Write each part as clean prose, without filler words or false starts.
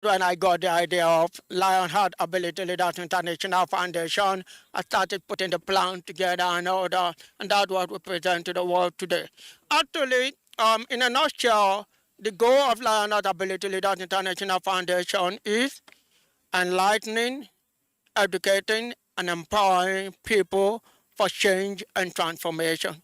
When I got the idea of Lionheart Ability Leaders International Foundation, I started putting the plan together and all that, and that's what we present to the world today. Actually, in a nutshell, the goal of Lionheart Ability Leaders International Foundation is enlightening, educating, and empowering people for change and transformation.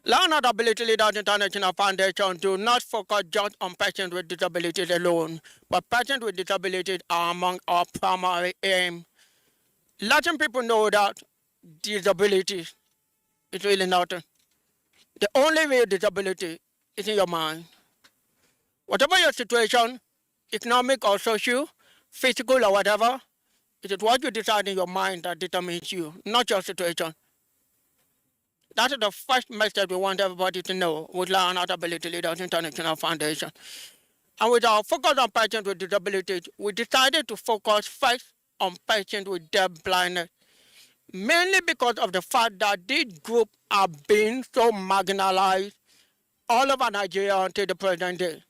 Learned Ability Leaders International Foundation do not focus just on patients with disabilities alone, but patients with disabilities are among our primary aim. Letting people know that disability is really nothing. The only real disability is in your mind. Whatever your situation, economic or social, physical or whatever, it is what you decide in your mind that determines you, not your situation. That is the first message we want everybody to know with Learn Ability Leaders International Foundation. And with our focus on patients with disabilities, we decided to focus first on patients with deaf blindness, mainly because of the fact that this group are being so marginalized all over Nigeria until the present day.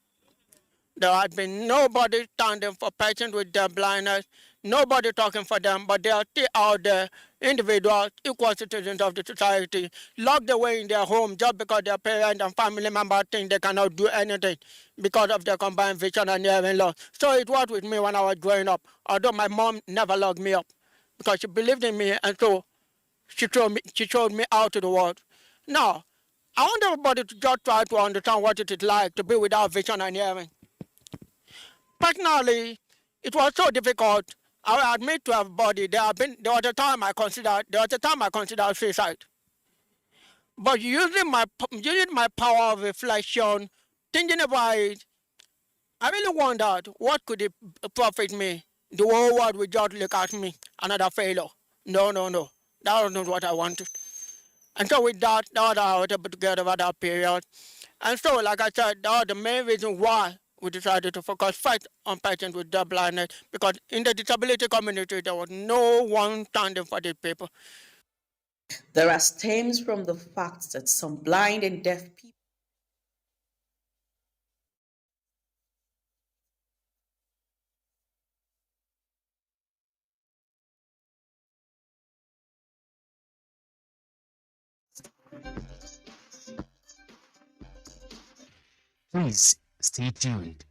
There has been nobody standing for patients with deaf blindness, nobody talking for them, but they are still out there, individuals, equal citizens of the society, locked away in their home just because their parents and family members think they cannot do anything because of their combined vision and hearing loss. So it was with me when I was growing up, although my mom never locked me up because she believed in me, and so she showed me out to the world. Now, I want everybody to just try to understand what it is like to be without vision and hearing. Personally, it was so difficult. I will admit to everybody there was a time I considered suicide. But using my power of reflection, thinking about it, I really wondered what could it profit me. The whole world would just look at me, another failure. No, no, no. That was not what I wanted. And so with that was how I was able to get over that period. And so, like I said, that was the main reason why we decided to focus first on patients with deaf blindness, because in the disability community, there was no one standing for these people. There are stems from the fact that some blind and deaf people. Please stay tuned.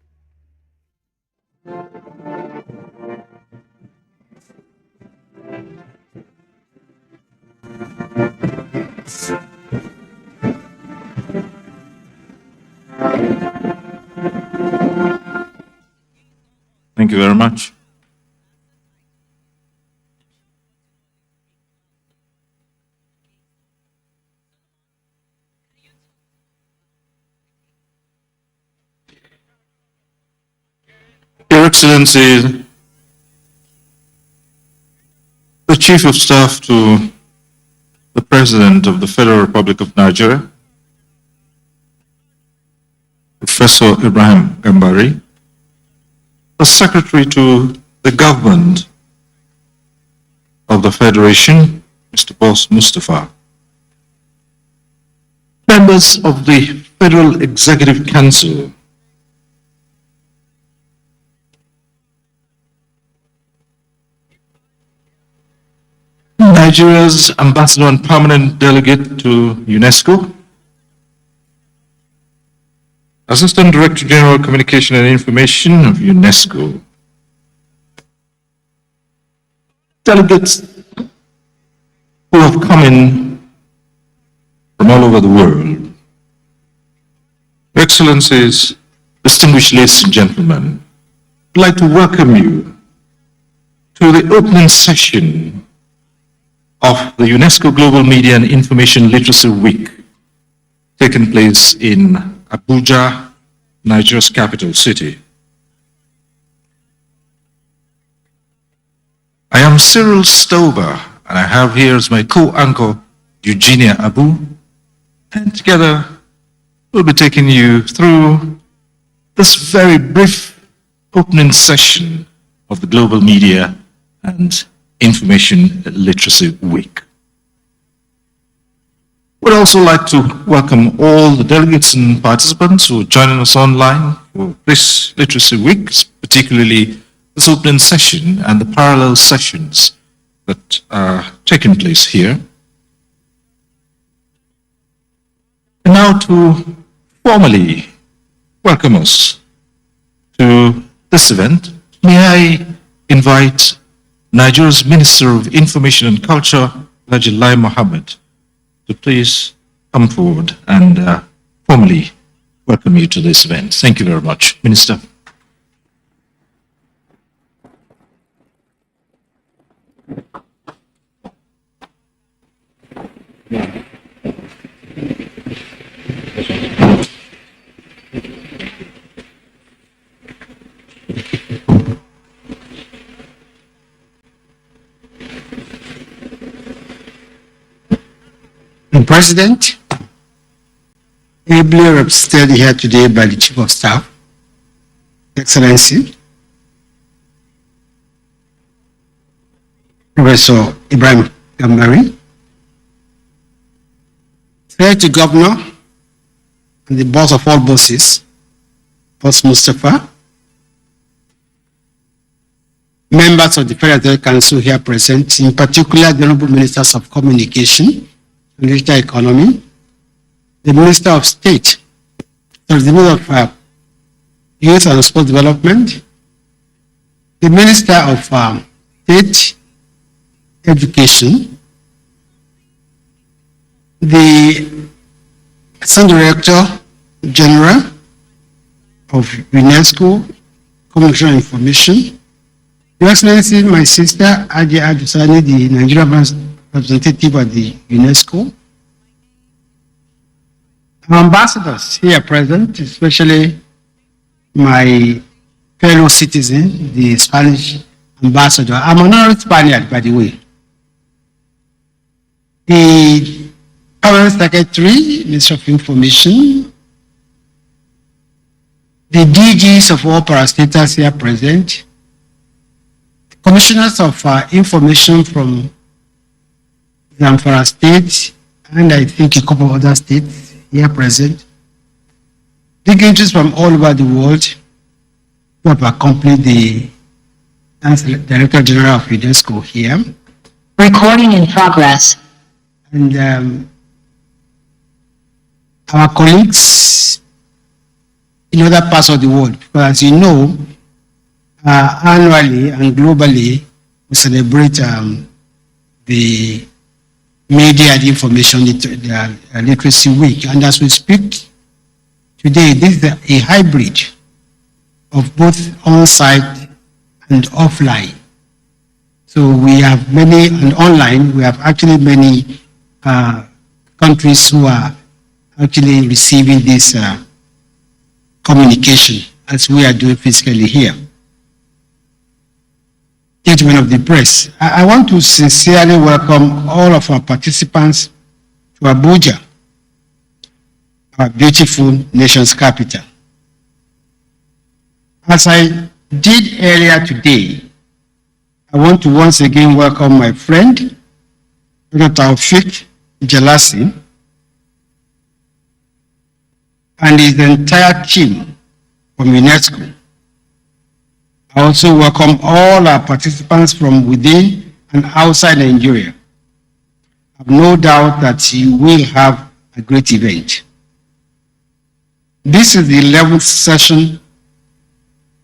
Thank you very much. Your Excellency, the Chief of Staff to the President of the Federal Republic of Nigeria, Professor Ibrahim Gambari, the Secretary to the Government of the Federation, Mr. Boss Mustafa, members of the Federal Executive Council, Nigeria's Ambassador and Permanent Delegate to UNESCO, Assistant Director General Communication and Information of UNESCO, delegates who have come in from all over the world, Your Excellencies, distinguished ladies and gentlemen, I'd like to welcome you to the opening session of the UNESCO Global Media and Information Literacy Week, taking place in Abuja, Nigeria's capital city. I am Cyril Stober, and I have here as my co-anchor Eugenia Abu, and together we'll be taking you through this very brief opening session of the Global Media and Information Literacy Week. We'd also like to welcome all the delegates and participants who are joining us online for this Literacy Week, particularly this opening session and the parallel sessions that are taking place here. And now to formally welcome us to this event, may I invite Nigeria's Minister of Information and Culture, Alhaji Lai Mohammed, to please come forward and formally welcome you to this event. Thank you very much, Minister. President, ably represented here today by the Chief of Staff, Excellency, Professor Ibrahim Gambari, Secretary Governor and the boss of all bosses, Boss Mustafa, members of the Federal Council here present, in particular the Honorable Ministers of Communication, Digital Economy, the Minister of State, the Minister of Youth and Sports Development, the Minister of State Education, the Assistant Director General of UNESCO, Communication and Information, Your Excellency, my sister, Adia Adusani, the Nigerian representative of the UNESCO, ambassadors here present, especially my fellow citizen, the Spanish ambassador. I'm an honorary Spaniard, by the way. The Permanent Secretary, Minister of Information, the DGs of all parastatals here present, commissioners of information from Zamfara State, and I think a couple of other states here present, dignitaries from all over the world who have accompanied the Director General of UNESCO here. Recording in progress. And our colleagues in other parts of the world, because as you know, annually and globally, we celebrate the Media and Information Literacy Week. And as we speak today, this is a hybrid of both on-site and offline. So we have many, and online, we have actually many countries who are actually receiving this communication as we are doing physically here. Gentlemen of the press, I want to sincerely welcome all of our participants to Abuja, our beautiful nation's capital. As I did earlier today, I want to once again welcome my friend, Dr. Taufik Jalasi, and his entire team from UNESCO. I also welcome all our participants from within and outside Nigeria. I have no doubt that you will have a great event. This is the 11th session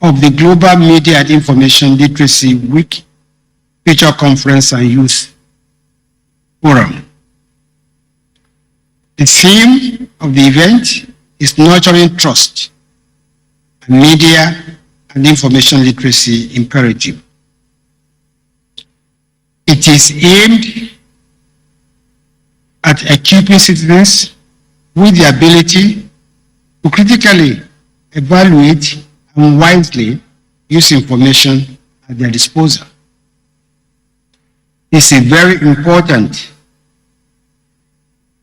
of the Global Media and Information Literacy Week, Future Conference and Youth Forum. The theme of the event is Nurturing Trust, a Media and Information Literacy Imperative. It is aimed at equipping citizens with the ability to critically evaluate and wisely use information at their disposal. This is very important.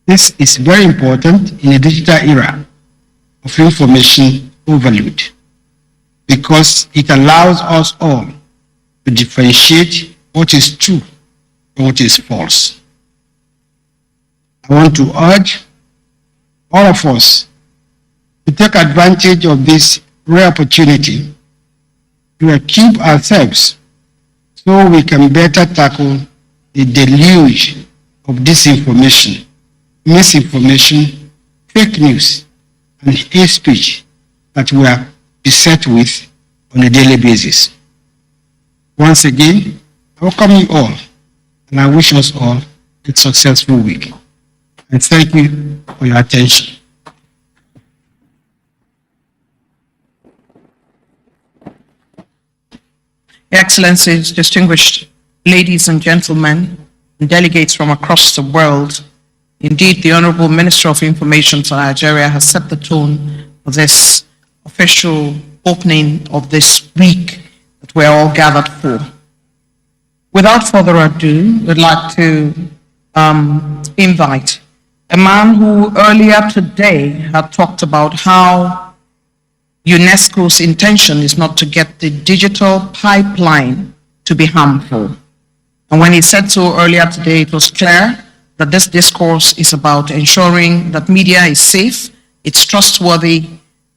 This is very important in a digital era of information overload, because it allows us all to differentiate what is true and what is false. I want to urge all of us to take advantage of this rare opportunity to equip ourselves so we can better tackle the deluge of disinformation, misinformation, fake news, and hate speech that we are beset with on a daily basis. Once again, I welcome you all, and I wish us all a successful week. And thank you for your attention. Excellencies, distinguished ladies and gentlemen, and delegates from across the world, indeed, the Honorable Minister of Information for Nigeria has set the tone for this official opening of this week that we're all gathered for. Without further ado, we'd like to invite a man who earlier today had talked about how UNESCO's intention is not to get the digital pipeline to be harmful. And when he said so earlier today, it was clear that this discourse is about ensuring that media is safe, it's trustworthy,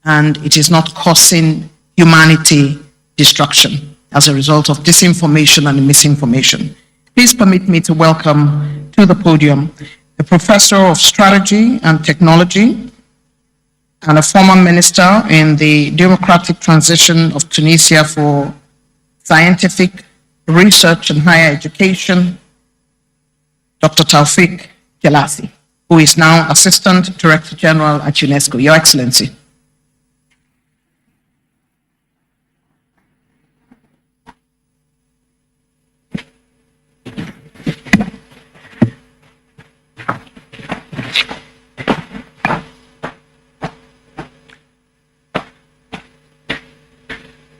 and it is not causing humanity destruction as a result of disinformation and misinformation. Please permit me to welcome to the podium a professor of strategy and technology and a former minister in the democratic transition of Tunisia for scientific research and higher education, Dr. Taufik Jelassi, who is now Assistant Director General at UNESCO. Your Excellency.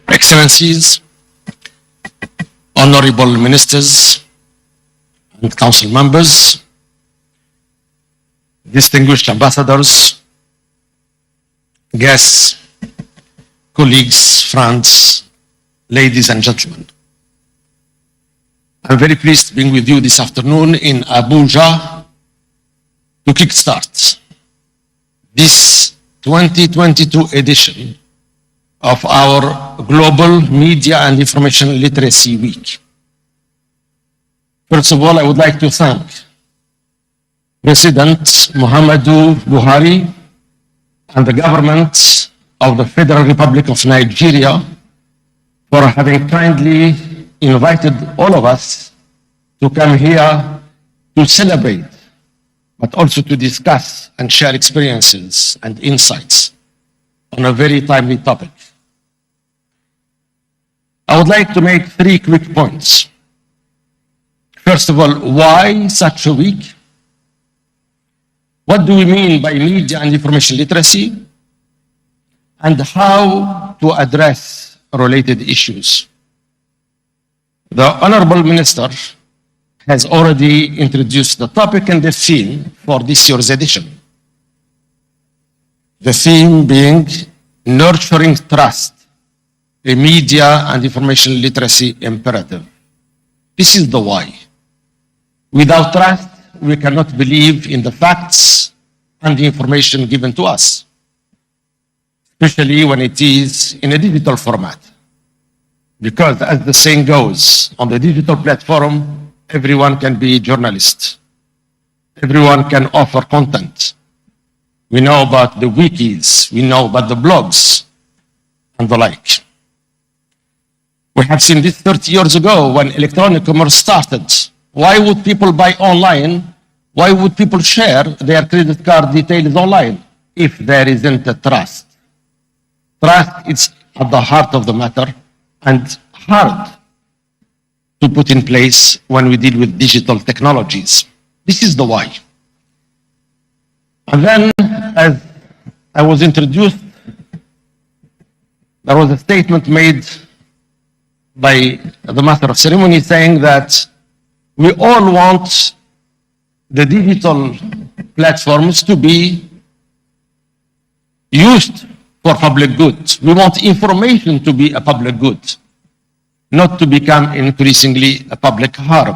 Excellencies, honorable ministers and council members, distinguished ambassadors, guests, colleagues, friends, ladies and gentlemen. I'm very pleased to be with you this afternoon in Abuja to kickstart this 2022 edition of our Global Media and Information Literacy Week. First of all, I would like to thank President Muhammadu Buhari and the government of the Federal Republic of Nigeria for having kindly invited all of us to come here to celebrate, but also to discuss and share experiences and insights on a very timely topic. I would like to make 3 quick points. First of all, why such a week? What do we mean by media and information literacy? And how to address related issues? The Honorable Minister has already introduced the topic and the theme for this year's edition. The theme being nurturing trust, a media and information literacy imperative. This is the why. Without trust, we cannot believe in the facts and the information given to us, especially when it is in a digital format. Because as the saying goes, on the digital platform, everyone can be a journalist. Everyone can offer content. We know about the wikis, we know about the blogs, and the like. We have seen this 30 years ago when electronic commerce started. Why would people buy online? Why would people share their credit card details online if there isn't a trust? Trust is at the heart of the matter and hard to put in place when we deal with digital technologies. This is the why. And then, as I was introduced, there was a statement made by the Master of Ceremony saying that we all want the digital platforms to be used for public good. We want information to be a public good, not to become increasingly a public harm.